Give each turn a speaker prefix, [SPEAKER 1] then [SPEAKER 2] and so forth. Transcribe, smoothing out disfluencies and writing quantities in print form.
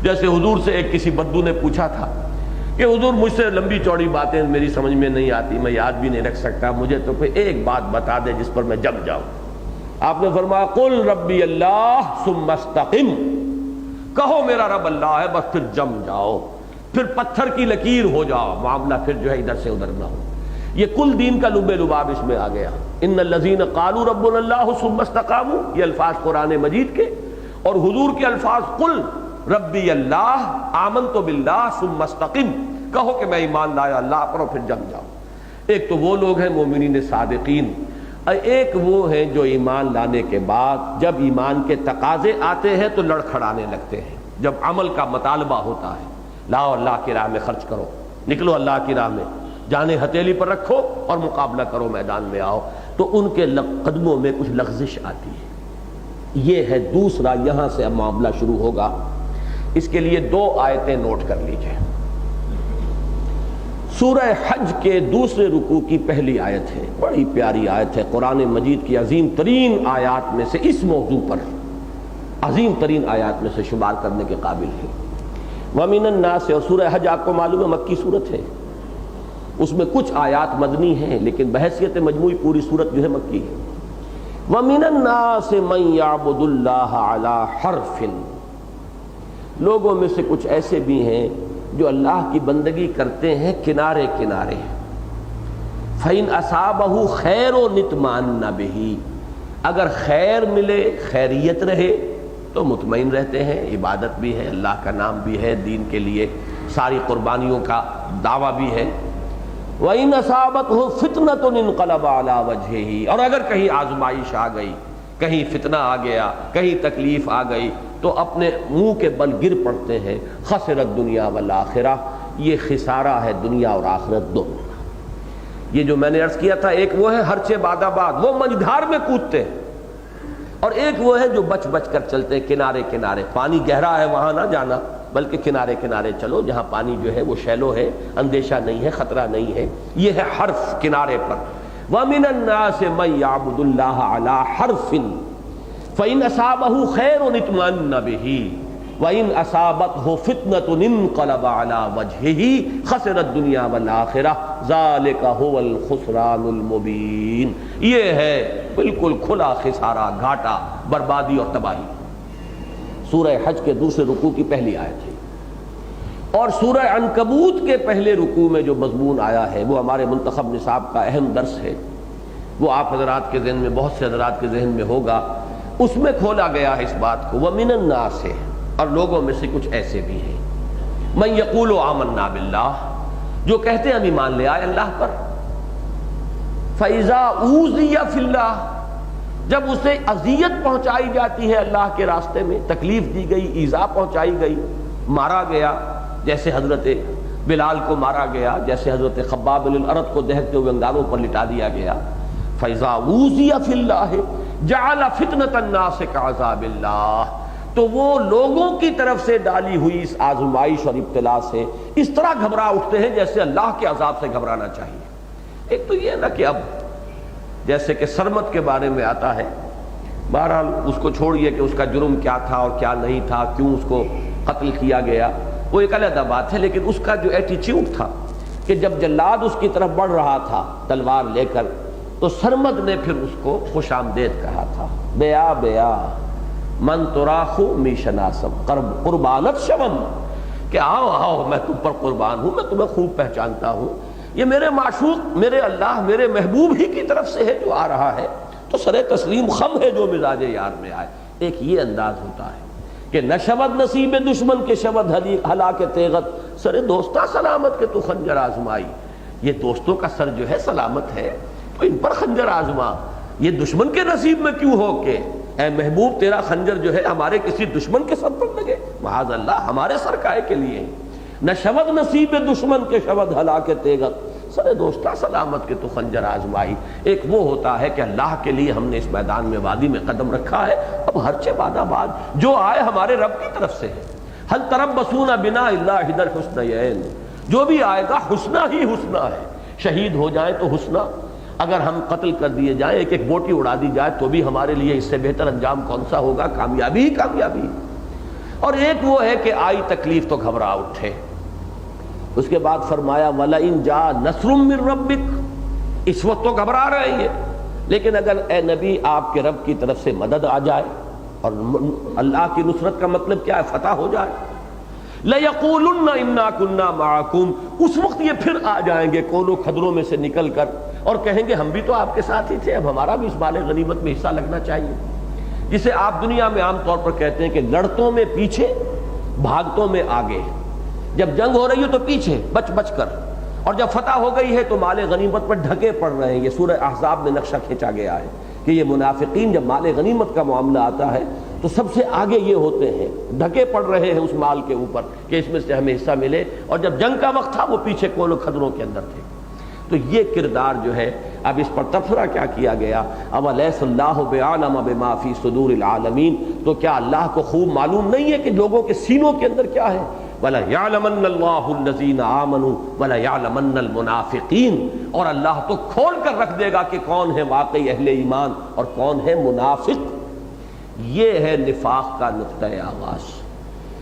[SPEAKER 1] جیسے حضور سے ایک کسی بدو نے پوچھا تھا کہ حضور مجھ سے لمبی چوڑی باتیں میری سمجھ میں نہیں آتی، میں یاد بھی نہیں رکھ سکتا، مجھے تو کوئی ایک بات بتا دے جس پر میں جم جاؤں۔ آپ نے فرمایا قل ربی اللہ ثم استقم، کہو میرا رب اللہ ہے، بس پھر جم جاؤ، پھر پتھر کی لکیر ہو جاؤ، معاملہ پھر جو ہے ادھر سے ادھر نہ ہو۔ یہ کل دین کا لب لباب اس میں آ گیا۔ ان الذین قالوا ربنا اللہ ثم استقاموا، یہ الفاظ قرآن مجید کے، اور حضور کے الفاظ قل ربی اللہ آمنت باللہ ثم استقم، کہو کہ میں ایمان لایا اللہ پر اور پھر جم جاؤ۔ ایک تو وہ لوگ ہیں مومنین صادقین، ایک وہ ہیں جو ایمان لانے کے بعد جب ایمان کے تقاضے آتے ہیں تو لڑکھڑانے لگتے ہیں، جب عمل کا مطالبہ ہوتا ہے، لاؤ اللہ کی راہ میں خرچ کرو، نکلو اللہ کی راہ میں، جانے ہتھیلی پر رکھو اور مقابلہ کرو، میدان میں آؤ، تو ان کے قدموں میں کچھ لغزش آتی ہے۔ یہ ہے دوسرا، یہاں سے اب معاملہ شروع ہوگا۔ اس کے لیے 2 آیتیں نوٹ کر لیجئے۔ سورہ حج کے دوسرے رکوع کی پہلی آیت ہے، بڑی پیاری آیت ہے، قرآن مجید کی عظیم ترین آیات میں سے، اس موضوع پر عظیم ترین آیات میں سے شمار کرنے کے قابل ہے۔ وَمِنَ النَّاسِ، اور سورہ حج آپ کو معلوم ہے مکی صورت ہے، اس میں کچھ آیات مدنی ہیں لیکن بحیثیت مجموعی پوری صورت جو ہے مکی ہے۔ وَمِنَ النَّاسِ مَن يَعْبُدُ اللَّهَ عَلَى حَرْفٍ، لوگوں میں سے کچھ ایسے بھی ہیں جو اللہ کی بندگی کرتے ہیں کنارے کنارے۔ فَإِنْ أَصَابَهُ خَيْرٌ اطْمَأَنَّ بِهِ، اگر خیر ملے، خیریت رہے تو مطمئن رہتے ہیں، عبادت بھی ہے، اللہ کا نام بھی ہے، دین کے لیے ساری قربانیوں کا دعویٰ بھی ہے۔ وَإِنْ أَصَابَتْهُ فِتْنَةٌ انقلب عَلَى وَجْهِهِ، اور اگر کہیں آزمائش آ گئی، کہیں فتنہ آ گیا، کہیں تکلیف آ گئی تو اپنے منہ کے بل گر پڑتے ہیں۔ خسرت دنیا والآخرہ، یہ خسارہ ہے دنیا اور آخرت دونوں۔ یہ جو میں نے عرض کیا تھا، ایک وہ ہے ہرچے باد آباد، وہ منجھار میں کودتے ہیں، اور ایک وہ ہے جو بچ بچ کر چلتے ہیں کنارے کنارے، پانی گہرا ہے وہاں نہ جانا بلکہ کنارے کنارے چلو جہاں پانی جو ہے وہ شیلو ہے، اندیشہ نہیں ہے، خطرہ نہیں ہے۔ یہ ہے حرف کنارے پر۔ وَمِنَ النَّاسِ مَن يَعْبُدُ اللَّهَ عَلَى حَرْفٍ فَإِنْ أَصَابَهُ خَيْرٌ اطْمَأَنَّ بِهِ وَإِنْ أَصَابَتْهُ فِتْنَةٌ انقلب عَلَى وَجْهِهِ خَسِرَ الدُّنْيَا وَالْآخِرَةَ ذَلِكَ هُوَ الْخُسْرَانُ الْمُبِينُ، یہ ہے بالکل کھلا خسارہ، گھاٹا، بربادی اور تباہی۔ سورہ حج کے دوسرے رکوع کی پہلی آیت ہے، اور سورہ عنکبوت کے پہلے رکوع میں جو مضمون آیا ہے وہ ہمارے منتخب نصاب کا اہم درس ہے، وہ آپ حضرات کے ذہن میں، بہت سے حضرات کے ذہن میں ہوگا۔ اس میں کھولا گیا ہے اس بات کو، وَمِنَ النَّاسِ، اور لوگوں میں سے کچھ ایسے بھی ہیں، مَن يَقُولُ آمَنَّا بِاللَّهِ، جو کہتے ہیں ہم ایمان لے آئے اللہ پر، فَإِذَا أُوذِيَ فِي اللَّهِ، جب اسے اذیت پہنچائی جاتی ہے اللہ کے راستے میں، تکلیف دی گئی، ایذا پہنچائی گئی، مارا گیا، جیسے حضرت بلال کو مارا گیا، جیسے حضرت خباب بن الارت کو دہتے ہوئے انگاروں پر لٹا دیا گیا، فَإِذَا أُوذِيَ فِي اللَّهِ جَعَلَ فِتْنَةَ النَّاسِ كَعَذَابِ اللَّهِ، تو وہ لوگوں کی طرف سے ڈالی ہوئی اس آزمائش اور ابتلا سے اس طرح گھبرا اٹھتے ہیں جیسے اللہ کے عذاب سے گھبرانا چاہیے۔ ایک تو یہ نا کہ اب جیسے کہ سرمت کے بارے میں آتا ہے، بہرحال اس کو چھوڑیے کہ اس کا جرم کیا تھا اور کیا نہیں تھا، کیوں اس کو قتل کیا گیا، وہ ایک علیحدہ بات ہے، لیکن اس کا جو ایٹیچیوڈ تھا کہ جب جلاد اس کی طرف بڑھ رہا تھا تلوار لے کر، تو سرمد نے پھر اس کو خوش آمدید کہا تھا، بیا بیا من تراخو می شناسم قربانت شوم، کہ آؤ آؤ میں تم پر قربان ہوں، میں تمہیں خوب پہچانتا ہوں، یہ میرے معشوق، میرے اللہ، میرے محبوب ہی کی طرف سے ہے جو آ رہا ہے، تو سر تسلیم خم ہے جو مزاج یار میں آئے۔ ایک یہ انداز ہوتا ہے کہ نہ شود نصیب دشمن کے شود ہلاک تیغت، سر دوستہ سلامت کے تو خنجر آزمائی، یہ دوستوں کا سر جو ہے سلامت ہے تو ان پر خنجر آزما، یہ دشمن کے نصیب میں کیوں ہو کہ اے محبوب تیرا خنجر جو ہے ہمارے کسی دشمن کے سر پر لگے، معاذ اللہ، ہمارے سر کائے کے لیے، نہ شود نصیب دشمن کے شود ہلاک تیغت، سر دوستہ سلامت کے تو خنجر آزمائی۔ ایک وہ ہوتا ہے کہ اللہ کے لیے ہم نے اس میدان میں وادی میں قدم رکھا ہے، اب ہرچے بعد آباد جو آئے ہمارے رب کی طرف سے ہے۔ حل تربصون بنا الا احدى الحسنیین، جو بھی آئے گا حسنہ ہی حسنہ ہے، شہید ہو جائیں تو حسنہ، اگر ہم قتل کر دیے جائیں، ایک ایک بوٹی اڑا دی جائے تو بھی ہمارے لیے اس سے بہتر انجام کون سا ہوگا؟ کامیابی ہی کامیابی۔ اور ایک وہ ہے کہ آئی تکلیف تو گھبرا اٹھے۔ اس کے بعد فرمایا وَلَئِن جَاءَ نَصْرٌ مِّن رَبِّكَ، اس وقت تو گھبرا رہے ہیں یہ، لیکن اگر اے نبی آپ کے رب کی طرف سے مدد آ جائے، اور اللہ کی نصرت کا مطلب کیا ہے؟ فتح ہو جائے، لَيَقُولُنَّ إِنَّا كُنَّا مَعَكُمْ، اس وقت یہ پھر آ جائیں گے کونوں کھدروں میں سے نکل کر اور کہیں گے ہم بھی تو آپ کے ساتھ ہی تھے، اب ہمارا بھی اس مال غنیمت میں حصہ لگنا چاہیے۔ جسے آپ دنیا میں عام طور پر کہتے ہیں کہ لڑتوں میں پیچھے، بھاگتوں میں آگے۔ جب جنگ ہو رہی ہے تو پیچھے بچ بچ کر، اور جب فتح ہو گئی ہے تو مال غنیمت پر ڈھکے پڑ رہے ہیں۔ یہ سورہ احزاب میں نقشہ کھینچا گیا ہے کہ یہ منافقین جب مال غنیمت کا معاملہ آتا ہے تو سب سے آگے یہ ہوتے ہیں، ڈھکے پڑ رہے ہیں اس مال کے اوپر کہ اس میں سے ہمیں حصہ ملے، اور جب جنگ کا وقت تھا وہ پیچھے کونوں کھدروں کے اندر تھے۔ تو یہ کردار جو ہے، اب اس پر تبصرہ کیا کیا گیا، اولیس اللہ بعالم بما فی صدور العالمین، تو کیا اللہ کو خوب معلوم نہیں ہے کہ لوگوں کے سینوں کے اندر کیا ہے؟ وَلَيَعْلَمَنَّ اللَّهُ الَّذِينَ آمَنُوا وَلَيَعْلَمَنَّ الْمُنَافِقِينَ، اور اللہ تو کھول کر رکھ دے گا کہ کون ہے واقعی اہل ایمان اور کون ہے منافق۔ یہ ہے نفاق کا نقطۂ آغاز۔